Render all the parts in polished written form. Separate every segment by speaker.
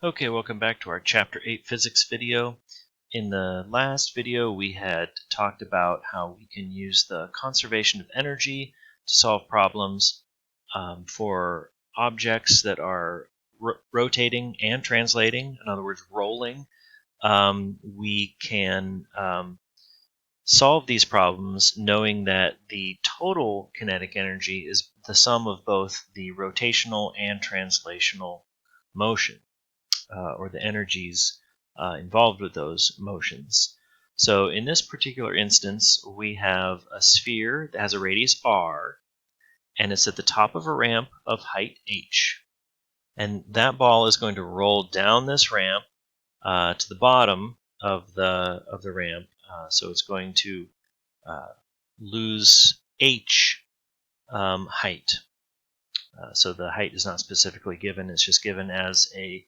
Speaker 1: Okay, welcome back to our Chapter 8 Physics video. In the last video, we had talked about how we can use the conservation of energy to solve problems for objects that are rotating and translating, in other words, rolling. We can solve these problems knowing that the total kinetic energy is the sum of both the rotational and translational motion. Or the energies involved with those motions. So in this particular instance, we have a sphere that has a radius r, and it's at the top of a ramp of height h. And that ball is going to roll down this ramp to the bottom of the ramp. So it's going to lose h height. So the height is not specifically given; it's just given as a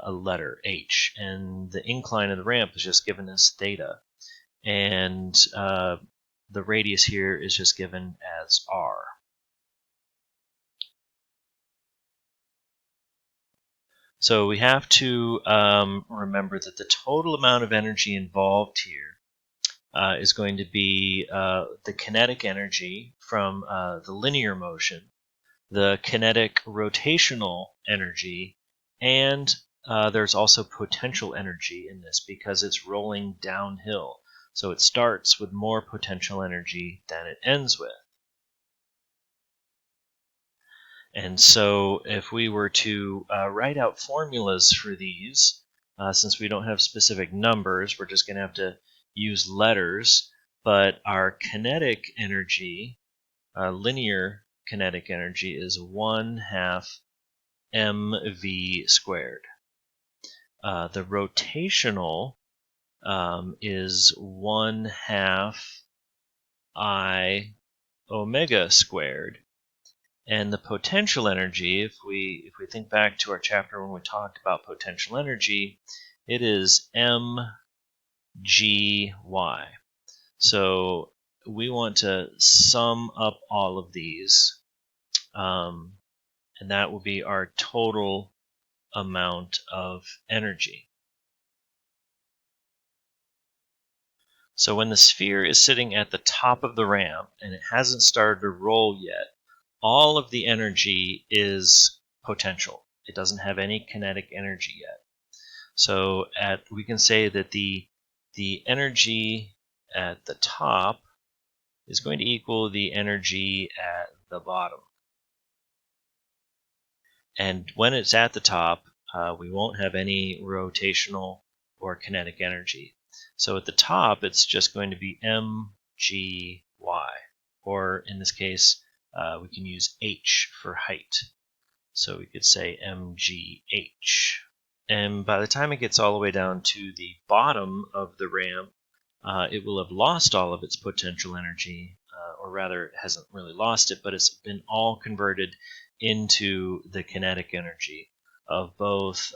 Speaker 1: letter h, and the incline of the ramp is just given as theta, and the radius here is just given as r. So we have to remember that the total amount of energy involved here is going to be the kinetic energy from the linear motion, the kinetic rotational energy, and there's also potential energy in this because it's rolling downhill. So it starts with more potential energy than it ends with. And so if we were to write out formulas for these, since we don't have specific numbers, we're just going to have to use letters. But our kinetic energy, linear kinetic energy, is 1/2 mv squared. The rotational is 1/2 I omega squared. And the potential energy, if we think back to our chapter when we talked about potential energy, it is mgy. So we want to sum up all of these, and that will be our total amount of energy. So when the sphere is sitting at the top of the ramp and it hasn't started to roll yet, all of the energy is potential. It doesn't have any kinetic energy yet. So we can say that the energy at the top is going to equal the energy at the bottom. And when it's at the top, we won't have any rotational or kinetic energy. So at the top, it's just going to be mgy, or in this case, we can use h for height. So we could say mgh. And by the time it gets all the way down to the bottom of the ramp, it will have lost all of its potential energy, or rather, it hasn't really lost it, but it's been all converted into the kinetic energy of both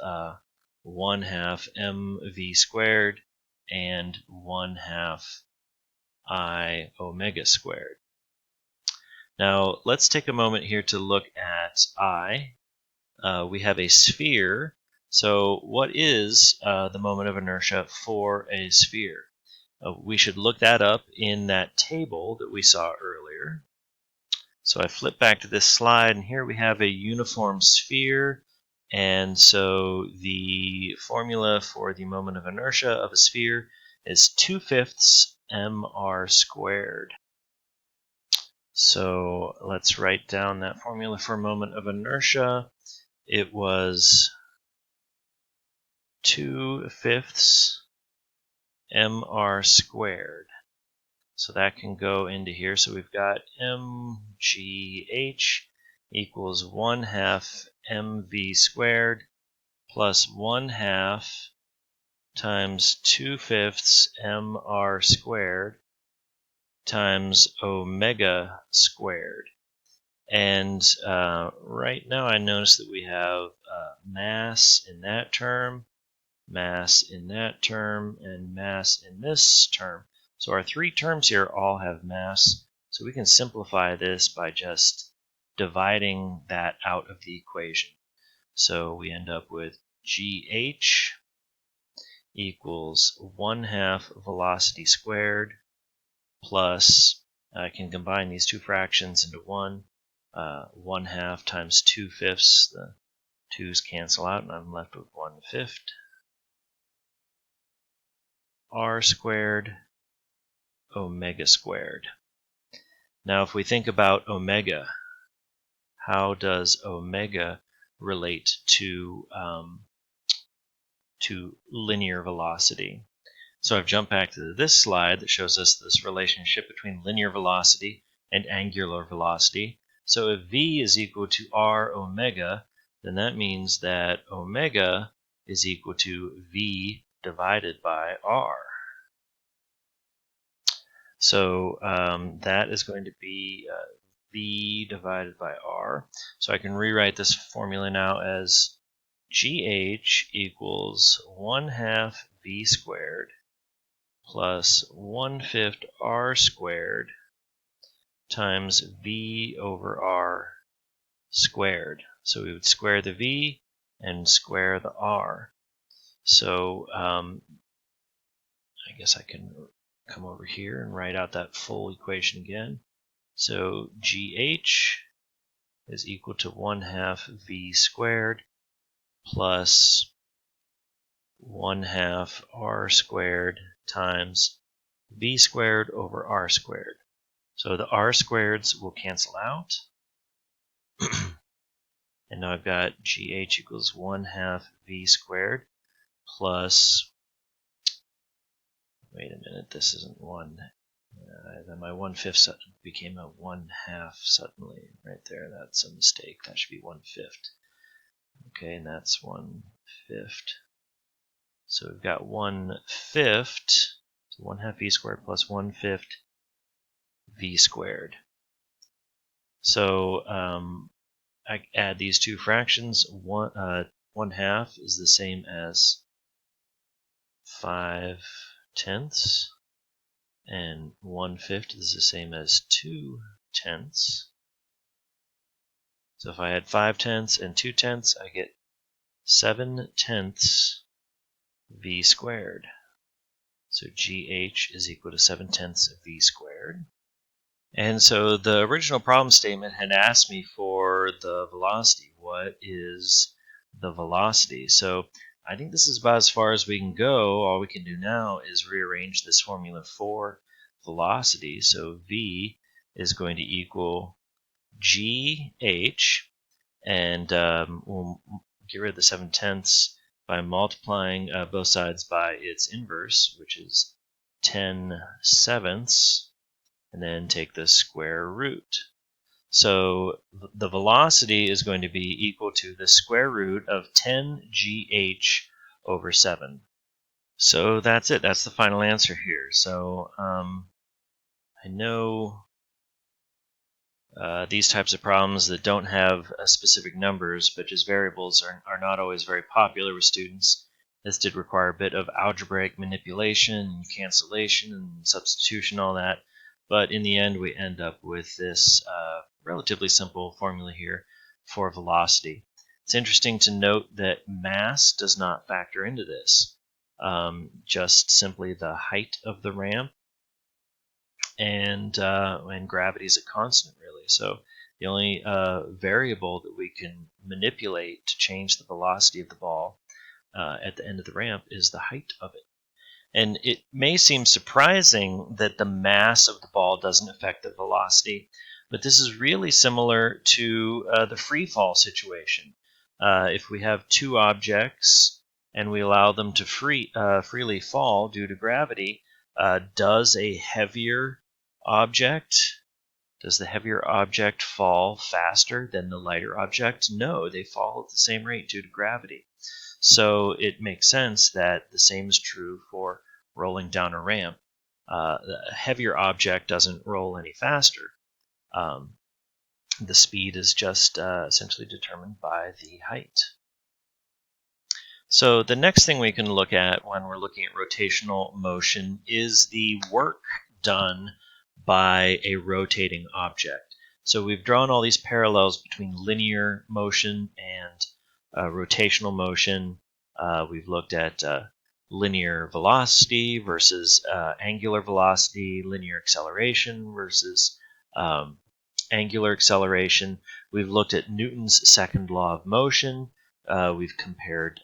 Speaker 1: 1/2 mv squared and 1/2 I omega squared. Now, let's take a moment here to look at I. We have a sphere. So what is the moment of inertia for a sphere? We should look that up in that table that we saw earlier. So I flip back to this slide, and here we have a uniform sphere. And so the formula for the moment of inertia of a sphere is 2/5 mr squared. So let's write down that formula for moment of inertia. It was 2/5 mr squared. So that can go into here. So we've got mgh equals 1/2 mv squared plus 1/2 times 2/5 mr squared times omega squared. And right now I notice that we have mass in that term, mass in that term, and mass in this term. So our three terms here all have mass. So we can simplify this by just dividing that out of the equation. So we end up with GH equals 1/2 velocity squared plus, I can combine these two fractions into one, 1/2 times 2/5. The 2's cancel out and I'm left with 1/5. R squared omega squared. Now if we think about omega, how does omega relate to linear velocity? So I've jumped back to this slide that shows us this relationship between linear velocity and angular velocity. So if v is equal to r omega, then that means that omega is equal to v divided by r. So that is going to be v divided by r. So I can rewrite this formula now as GH equals 1/2 v squared plus 1/5 r squared times v over r squared. So we would square the v and square the r. So I guess I can come over here and write out that full equation again. So GH is equal to 1/2 v squared plus 1/2 r squared times v squared over r squared. So the r squareds will cancel out. And now I've got GH equals 1/2 v squared plus, wait a minute, this isn't 1. Then my 1/5 became a 1/2 suddenly right there. That's a mistake. That should be 1/5. Okay, and that's 1/5. So we've got 1/5, so 1/2 v squared plus 1/5 v squared. So I add these two fractions. 1/2 is the same as 5/10, and 1/5 is the same as 2/10. So if I had 5/10 and 2/10, I get 7/10 v squared. So GH is equal to 7/10 v squared. And so the original problem statement had asked me for the velocity. What is the velocity? So I think this is about as far as we can go. All we can do now is rearrange this formula for velocity. So V is going to equal GH, and we'll get rid of the 7/10 by multiplying both sides by its inverse, which is 10/7, and then take the square root. So the velocity is going to be equal to the square root of 10GH over 7. So that's it. That's the final answer here. So I know these types of problems that don't have specific numbers but just variables are not always very popular with students. This did require a bit of algebraic manipulation, cancellation, and substitution, all that. But in the end, we end up with this relatively simple formula here for velocity. It's interesting to note that mass does not factor into this, just simply the height of the ramp, and gravity is a constant, really. So the only variable that we can manipulate to change the velocity of the ball at the end of the ramp is the height of it. And it may seem surprising that the mass of the ball doesn't affect the velocity, but this is really similar to the free fall situation. If we have two objects and we allow them to freely fall due to gravity, does the heavier object fall faster than the lighter object? No, they fall at the same rate due to gravity. So it makes sense that the same is true for rolling down a ramp. A heavier object doesn't roll any faster. The speed is just essentially determined by the height. So the next thing we can look at when we're looking at rotational motion is the work done by a rotating object. So we've drawn all these parallels between linear motion and rotational motion, We've looked at linear velocity versus angular velocity, linear acceleration versus angular acceleration. We've looked at Newton's second law of motion. We've compared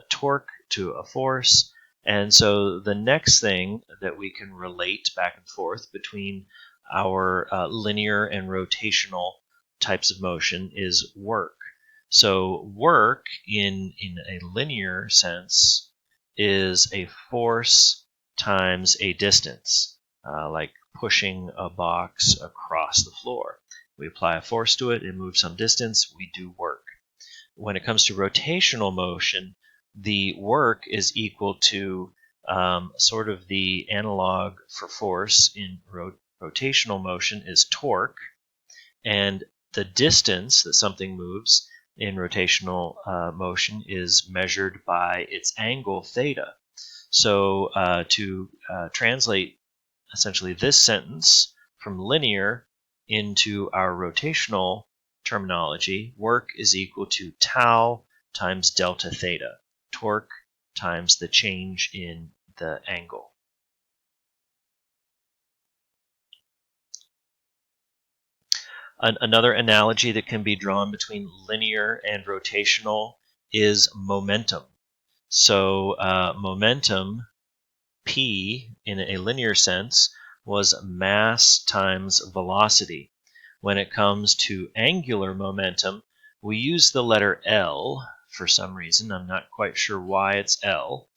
Speaker 1: torque to a force. And so the next thing that we can relate back and forth between our linear and rotational types of motion is work. So work in a linear sense is a force times a distance, like pushing a box across the floor. We apply a force to it, it moves some distance, we do work. When it comes to rotational motion, the work is equal to sort of the analog for force in rotational motion is torque, and the distance that something moves in rotational motion is measured by its angle theta. So to translate essentially this sentence from linear into our rotational terminology, work is equal to tau times delta theta, torque times the change in the angle. Another analogy that can be drawn between linear and rotational is momentum. So momentum, P, in a linear sense, was mass times velocity. When it comes to angular momentum, we use the letter L for some reason. I'm not quite sure why it's L.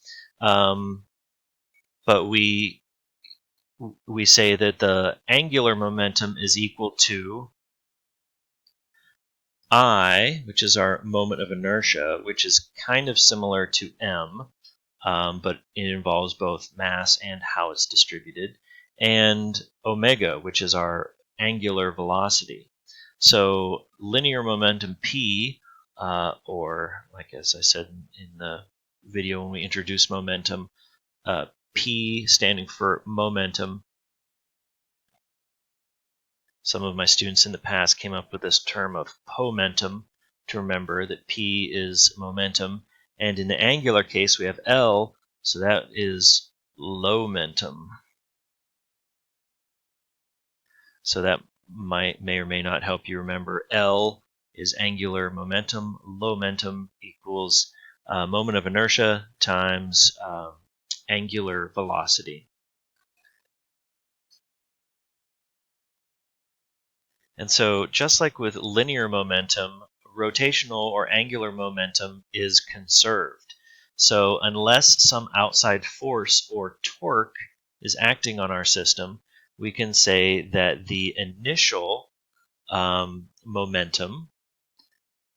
Speaker 1: But we say that the angular momentum is equal to I, which is our moment of inertia, which is kind of similar to M, but it involves both mass and how it's distributed, and omega, which is our angular velocity. So linear momentum P, or like as I said in the video when we introduced momentum, P standing for momentum. Some of my students in the past came up with this term of momentum to remember that P is momentum. And in the angular case, we have L, so that is low-mentum. So that may or may not help you remember. L is angular momentum. Low-mentum equals moment of inertia times angular velocity. And so just like with linear momentum, rotational or angular momentum is conserved. So unless some outside force or torque is acting on our system, we can say that the initial momentum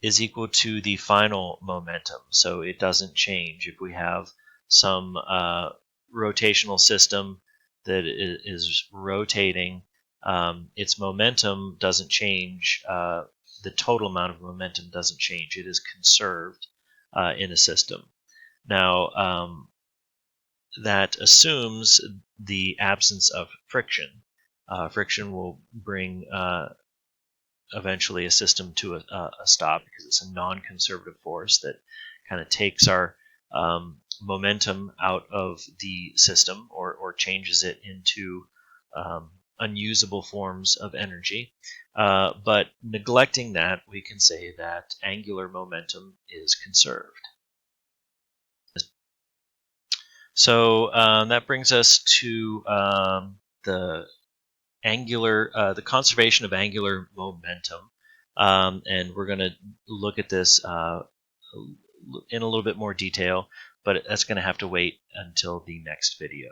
Speaker 1: is equal to the final momentum. So it doesn't change. If we have some rotational system that is rotating, its momentum doesn't change. The total amount of momentum doesn't change. It is conserved in a system. Now, that assumes the absence of friction. Friction will bring eventually a system to a stop because it's a non-conservative force that kind of takes our momentum out of the system or changes it into unusable forms of energy. But neglecting that, we can say that angular momentum is conserved. So that brings us to the conservation of angular momentum, and we're going to look at this in a little bit more detail, but that's going to have to wait until the next video.